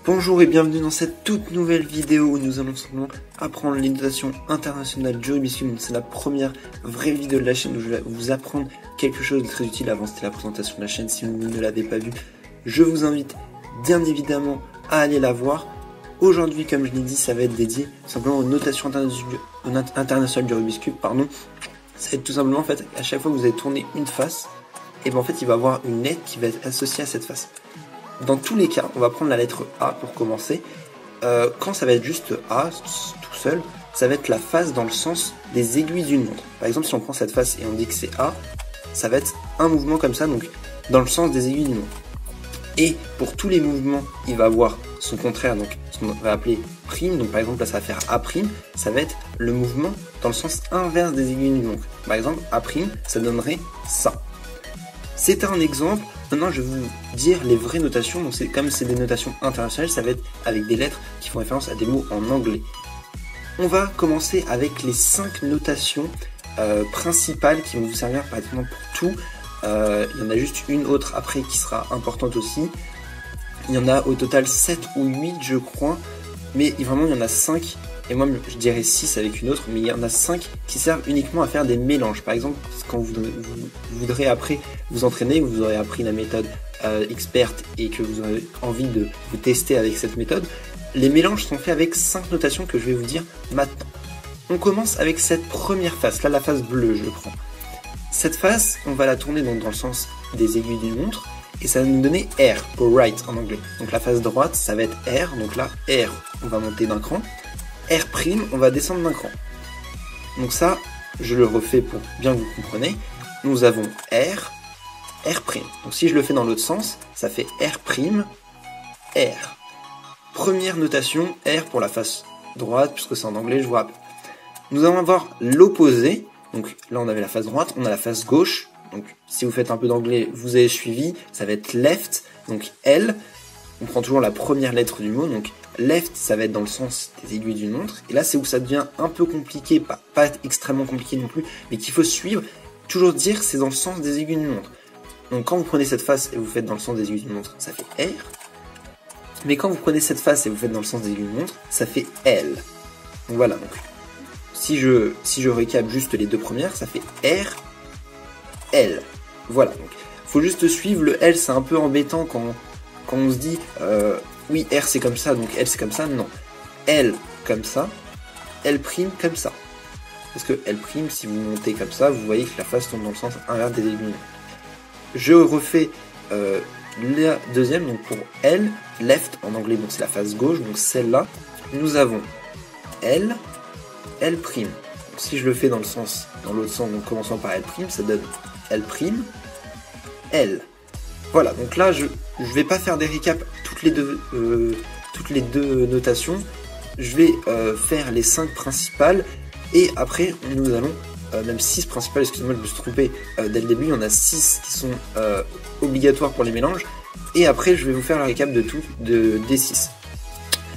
Bonjour et bienvenue dans cette toute nouvelle vidéo où nous allons simplement apprendre les notations internationales du Rubik's Cube. C'est la première vraie vidéo de la chaîne où je vais vous apprendre quelque chose de très utile. Avant c'était la présentation de la chaîne, si vous ne l'avez pas vue, je vous invite bien évidemment à aller la voir. Aujourd'hui, comme je l'ai dit, ça va être dédié simplement aux notations internationales du Rubik's Cube. Ça va être tout simplement, en fait, à chaque fois que vous allez tourner une face, et bien en fait il va y avoir une lettre qui va être associée à cette face. Dans tous les cas, on va prendre la lettre A pour commencer. Quand ça va être juste A, tout seul, ça va être la face dans le sens des aiguilles d'une montre. Par exemple, si on prend cette face et on dit que c'est A, ça va être un mouvement comme ça, donc dans le sens des aiguilles d'une montre. Et pour tous les mouvements, il va avoir son contraire, donc ce qu'on va appeler prime. Donc par exemple, là ça va faire A', ça va être le mouvement dans le sens inverse des aiguilles d'une montre. Par exemple, A', ça donnerait ça. C'est un exemple. Maintenant, je vais vous dire les vraies notations. Donc, comme c'est des notations internationales, ça va être avec des lettres qui font référence à des mots en anglais. On va commencer avec les 5 notations principales qui vont vous servir par exemple pour tout. Il y en a juste une autre après qui sera importante aussi. Il y en a au total 7 ou 8, je crois. Mais vraiment, il y en a 5. Et moi, je dirais 6 avec une autre, mais il y en a 5 qui servent uniquement à faire des mélanges. Par exemple, quand vous voudrez après vous entraîner, vous aurez appris la méthode experte et que vous aurez envie de vous tester avec cette méthode, les mélanges sont faits avec 5 notations que je vais vous dire maintenant. On commence avec cette première face, là la face bleue, je prends. Cette face, on va la tourner donc dans le sens des aiguilles d'une montre, et ça va nous donner R, pour right en anglais. Donc la face droite, ça va être R, donc là, R, on va monter d'un cran. R', on va descendre d'un cran. Donc ça, je le refais pour bien que vous compreniez. Nous avons R, R'. Donc si je le fais dans l'autre sens, ça fait R', R. Première notation, R pour la face droite, puisque c'est en anglais, je vous rappelle. Nous allons avoir l'opposé. Donc là, on avait la face droite, on a la face gauche. Donc si vous faites un peu d'anglais, vous avez suivi. Ça va être left, donc L. On prend toujours la première lettre du mot, donc left, ça va être dans le sens des aiguilles d'une montre. Et là, c'est où ça devient un peu compliqué, pas extrêmement compliqué non plus, mais qu'il faut suivre. Toujours dire c'est dans le sens des aiguilles d'une montre. Donc quand vous prenez cette face et vous faites dans le sens des aiguilles d'une montre, ça fait R. Mais quand vous prenez cette face et vous faites dans le sens des aiguilles d'une montre, ça fait L. Donc voilà, donc si je récap juste les deux premières, ça fait R, L. Voilà, donc faut juste suivre. Le L, c'est un peu embêtant quand on se dit oui, R c'est comme ça, donc L c'est comme ça. Non, L comme ça, L' comme ça. Parce que L', si vous montez comme ça, vous voyez que la face tombe dans le sens inverse des aiguilles. Je refais la deuxième, donc pour L, left en anglais, donc c'est la face gauche, donc celle-là, nous avons L, L'. Donc, si je le fais dans l'autre sens, donc commençant par L', ça donne L', L. Voilà, donc là, je vais pas faire des récaps toutes les deux notations. Je vais faire les 5 principales et après, nous allons, même 6 principales, excusez-moi, je me suis trompé dès le début, il y en a 6 qui sont obligatoires pour les mélanges. Et après, je vais vous faire le récap de tout, des 6.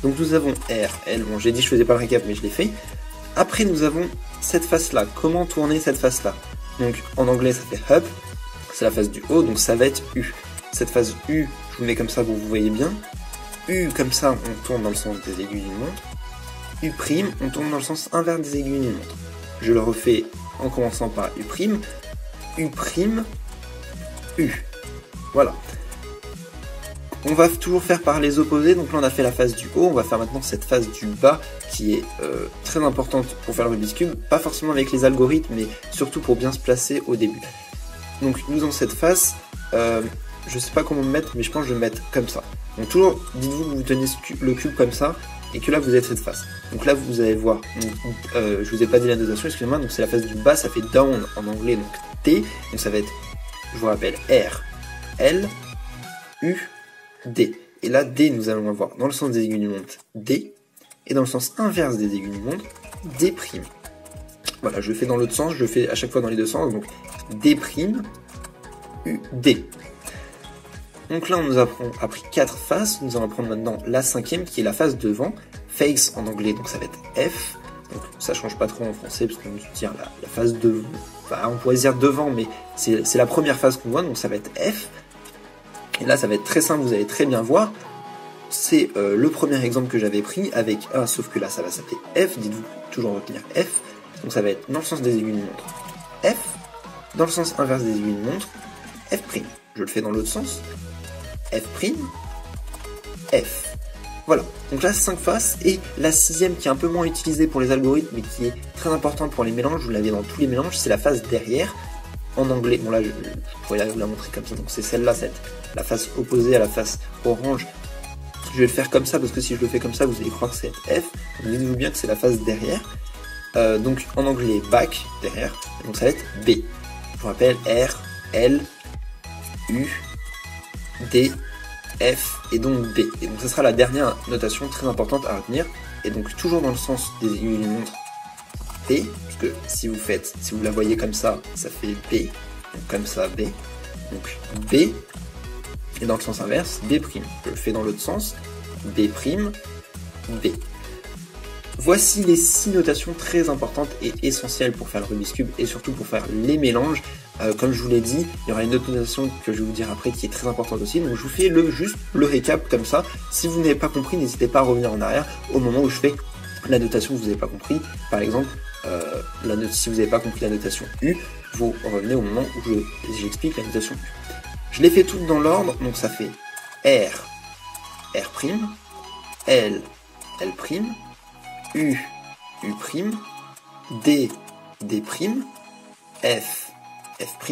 Donc nous avons R, L, bon j'ai dit je faisais pas le récap, mais je l'ai fait. Après, nous avons cette face-là. Comment tourner cette face-là? Donc en anglais, ça fait up. C'est la face du haut, donc ça va être U. Cette face U, je vous mets comme ça pour que vous voyez bien. U, comme ça, on tourne dans le sens des aiguilles d'une montre. U', on tourne dans le sens inverse des aiguilles d'une montre. Je le refais en commençant par U', U', U. Voilà. On va toujours faire par les opposés, donc là on a fait la face du haut, on va faire maintenant cette face du bas qui est très importante pour faire le Rubik's Cube, pas forcément avec les algorithmes, mais surtout pour bien se placer au début. Donc nous avons cette face, je sais pas comment me mettre, mais je pense que je vais me mettre comme ça. Donc toujours, dites-vous que vous tenez le cube comme ça, et que là vous êtes cette face. Donc là vous allez voir, je vous ai pas dit la notation, excusez-moi, donc c'est la face du bas, ça fait down en anglais, donc T, donc ça va être, je vous rappelle, R, L, U, D. Et là, D, nous allons avoir dans le sens des aiguilles d'une montre D, et dans le sens inverse des aiguilles d'une montre, D'. Voilà, je le fais dans l'autre sens, je le fais à chaque fois dans les deux sens, donc D', U, D. Donc là, on nous a appris 4 faces, nous allons prendre maintenant la 5e qui est la face devant, face en anglais, donc ça va être F, donc ça change pas trop en français parce qu'on utilise la face devant, enfin on pourrait dire devant, mais c'est la première face qu'on voit, donc ça va être F. Et là, ça va être très simple, vous allez très bien voir. c'est le premier exemple que j'avais pris avec A, sauf que là ça va s'appeler F, dites-vous toujours retenir F, donc ça va être dans le sens des aiguilles d'une montre F, dans le sens inverse des aiguilles d'une montre F', je le fais dans l'autre sens, F', F. Voilà, donc là 5 faces, et la sixième qui est un peu moins utilisée pour les algorithmes, mais qui est très importante pour les mélanges, vous l'avez dans tous les mélanges, c'est la face derrière, en anglais, bon là je pourrais vous la montrer comme ça, donc c'est celle-là, la face opposée à la face orange. Je vais le faire comme ça, parce que si je le fais comme ça, vous allez croire que c'est F, donc dites-vous bien que c'est la face derrière, donc en anglais back, derrière, donc ça va être B. Je vous rappelle, R, L, U, D, F et donc B. Et donc ça sera la dernière notation très importante à retenir. Et donc toujours dans le sens des aiguilles d'une montre B, parce que si vous la voyez comme ça, ça fait B. Donc comme ça, B. Donc B. Et dans le sens inverse, B'. Je le fais dans l'autre sens, B', B. Voici les 6 notations très importantes et essentielles pour faire le Rubik's Cube et surtout pour faire les mélanges. Comme je vous l'ai dit, il y aura une autre notation que je vais vous dire après qui est très importante aussi. Donc je vous fais juste le récap comme ça. Si vous n'avez pas compris, n'hésitez pas à revenir en arrière au moment où je fais la notation que vous n'avez pas compris. Par exemple, si vous n'avez pas compris la notation U, vous revenez au moment où j'explique la notation U. Je les fais toutes dans l'ordre, donc ça fait R, R', L, L', U, U', D, D', F, F',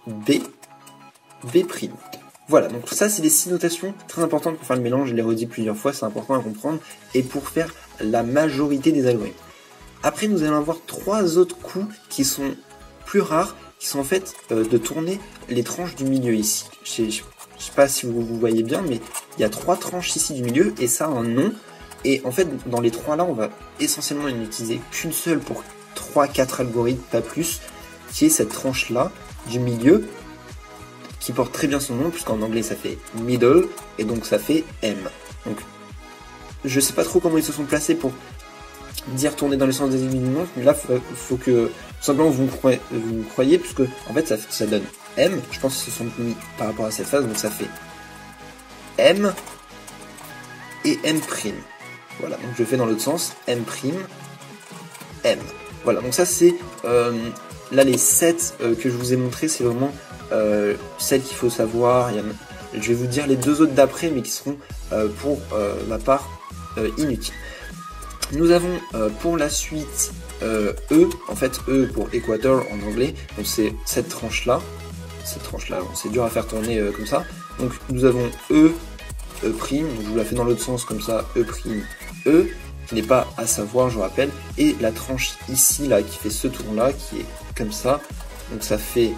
B, B'. Voilà, donc ça c'est les 6 notations très importantes pour faire le mélange, je les redis plusieurs fois, c'est important à comprendre, et pour faire la majorité des algorithmes. Après nous allons avoir 3 autres coups qui sont plus rares, qui sont en fait de tourner les tranches du milieu ici. Je sais pas si vous voyez bien, mais il y a 3 tranches ici du milieu, et ça a un nom. Et en fait, dans les 3 là, on va essentiellement n'utiliser qu'une seule pour 3-4 algorithmes, pas plus, qui est cette tranche là du milieu, qui porte très bien son nom, puisqu'en anglais ça fait middle, et donc ça fait M. Donc, je sais pas trop comment ils se sont placés pour dire tourner dans le sens des aiguilles d'une montre, mais là, faut que, tout simplement, vous me croyez, puisque, en fait, ça donne M, je pense qu'ils se sont mis par rapport à cette phase, donc ça fait M et M'. Voilà, donc je fais dans l'autre sens, M', M. Voilà, donc ça c'est, là les 7 que je vous ai montré, c'est vraiment celles qu'il faut savoir. Je vais vous dire les 2 autres d'après, mais qui seront pour ma part inutiles. Nous avons pour la suite E, en fait E pour Equator en anglais, donc c'est cette tranche là, c'est dur à faire tourner comme ça. Donc nous avons E', je vous la fais dans l'autre sens comme ça, E', E, qui n'est pas à savoir, je vous rappelle, et la tranche ici, là, qui fait ce tour-là, qui est comme ça, donc ça fait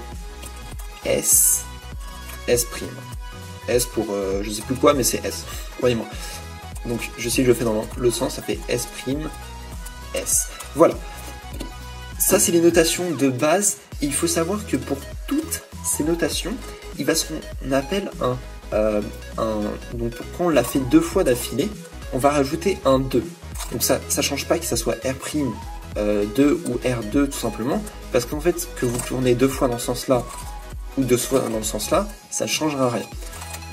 S, S'. S pour, je sais plus quoi, mais c'est S, croyez-moi. Donc, je sais que je le fais dans le sens, ça fait S', S. Voilà. Ça, c'est les notations de base, et il faut savoir que pour toutes ces notations, il va ce qu'on appelle donc quand on l'a fait 2 fois d'affilée, on va rajouter un 2. Donc ça change pas que ça soit R', 2 ou R2 tout simplement, parce qu'en fait, que vous tournez 2 fois dans ce sens-là, ou 2 fois dans le sens-là, ça ne changera rien.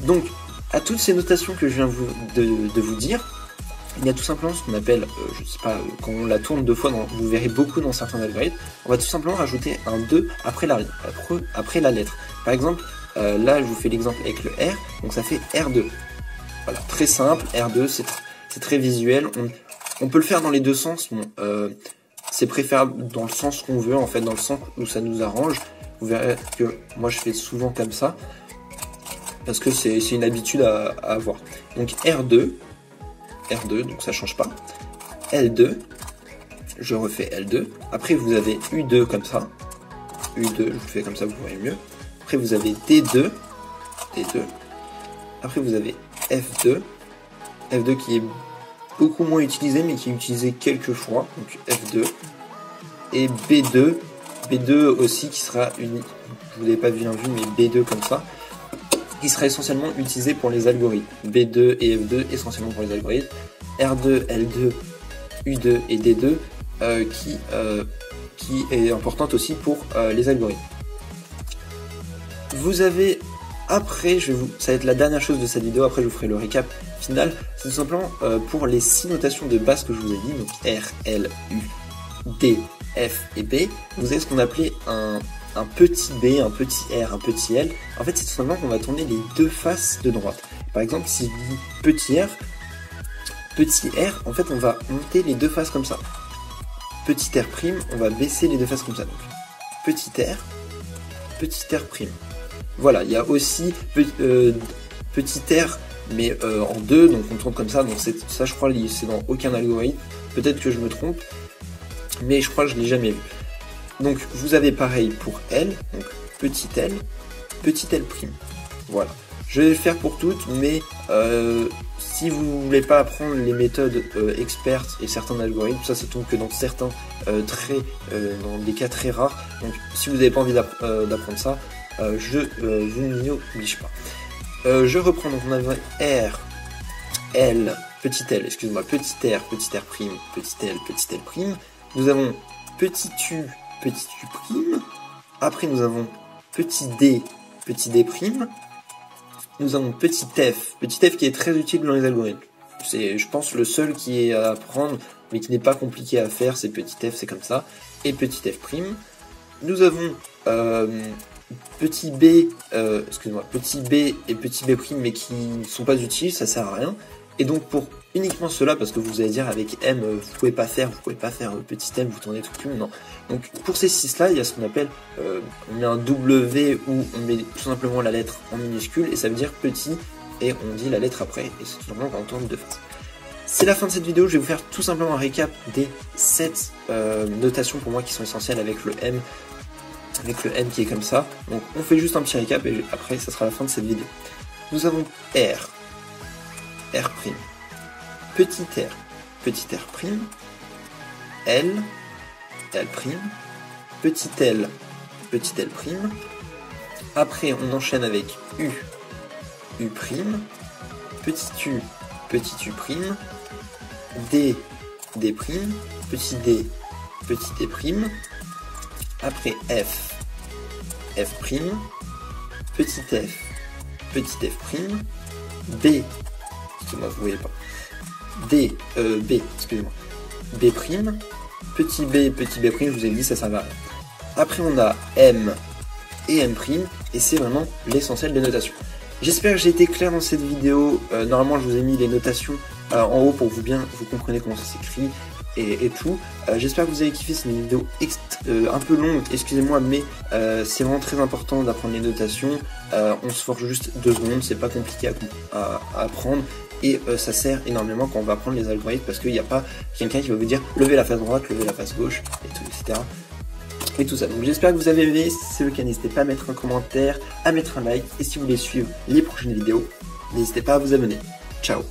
Donc, à toutes ces notations que je viens de vous dire, il y a tout simplement ce qu'on appelle, je sais pas, quand on la tourne 2 fois, vous verrez beaucoup dans certains algorithmes, on va tout simplement rajouter un 2 après la lettre. Par exemple, là je vous fais l'exemple avec le R, donc ça fait R2. Voilà, très simple, R2, c'est très visuel, on peut le faire dans les 2 sens, bon, c'est préférable dans le sens qu'on veut, en fait, dans le sens où ça nous arrange. Vous verrez que moi je fais souvent comme ça, parce que c'est une habitude à avoir. Donc R2, donc ça change pas. L2, je refais L2. Après vous avez U2 comme ça. U2, je vous fais comme ça, vous voyez mieux. Après vous avez D2. Après vous avez F2. F2 qui est beaucoup moins utilisé, mais qui est utilisé quelques fois. Donc F2. Et B2. B2 aussi qui sera unique. Je vous l'ai pas bien vu, mais B2 comme ça. Qui sera essentiellement utilisé pour les algorithmes. B2 et F2 essentiellement pour les algorithmes. R2, L2, U2 et D2 qui est importante aussi pour les algorithmes. Vous avez Après, ça va être la dernière chose de cette vidéo, après je vous ferai le récap final. C'est tout simplement pour les 6 notations de base que je vous ai dit, donc R, L, U, D, F et B, vous avez ce qu'on appelait un petit B, un petit R, un petit L. En fait, c'est tout simplement qu'on va tourner les deux faces de droite. Par exemple, si je dis petit R, en fait, on va monter les deux faces comme ça. Petit R', on va baisser les deux faces comme ça. Donc, petit R'. Voilà, il y a aussi petit R, mais en deux, donc on tourne comme ça. Donc ça, je crois, c'est dans aucun algorithme. Peut-être que je me trompe, mais je crois que je l'ai jamais vu. Donc vous avez pareil pour L, donc petit L'. Voilà. Je vais le faire pour toutes, mais si vous voulez pas apprendre les méthodes expertes et certains algorithmes, ça tombe que dans certains dans des cas très rares. Donc si vous n'avez pas envie d'apprendre ça, je vous n'y oblige pas. Je reprends, donc on avait R, L, petit L, excusez-moi, petit R', petit L, petit L'. Nous avons petit U'. Après nous avons petit D'. Nous avons petit f qui est très utile dans les algorithmes. C'est, je pense, le seul qui est à apprendre, mais qui n'est pas compliqué à faire, c'est petit f, c'est comme ça. Et petit f'. Nous avons petit b, petit b et petit b', mais qui ne sont pas utiles, ça sert à rien. Et donc pour uniquement cela, parce que vous allez dire avec M, vous pouvez pas faire petit M, vous tournez tout plume, non. Donc pour ces 6 là, il y a ce qu'on appelle, on met un W ou on met tout simplement la lettre en minuscule, et ça veut dire petit, et on dit la lettre après, et c'est tout simplement quand on tourne de face. C'est la fin de cette vidéo, je vais vous faire tout simplement un récap des 7 notations pour moi qui sont essentielles avec le M qui est comme ça. Donc on fait juste un petit récap, et après ça sera la fin de cette vidéo. Nous avons R', petit r', L', petit L'. Après on enchaîne avec U', petit U', D', petit D'. Après F', petit F', B', excusez-moi, vous voyez pas, B, excusez-moi, B', petit B', je vous ai dit, ça va. Après on a M et M', et c'est vraiment l'essentiel des notations. J'espère que j'ai été clair dans cette vidéo. Normalement je vous ai mis les notations en haut pour que vous compreniez comment ça s'écrit et tout. J'espère que vous avez kiffé cette vidéo un peu longue, excusez-moi, mais c'est vraiment très important d'apprendre les notations. On se force juste 2 secondes, c'est pas compliqué à apprendre, et ça sert énormément quand on va apprendre les algorithmes, parce qu'il n'y a pas quelqu'un qui va vous dire levez la face droite, levez la face gauche, et tout, etc. Et tout ça. Donc j'espère que vous avez aimé. Si c'est le cas, n'hésitez pas à mettre un commentaire, à mettre un like, et si vous voulez suivre les prochaines vidéos, n'hésitez pas à vous abonner. Ciao.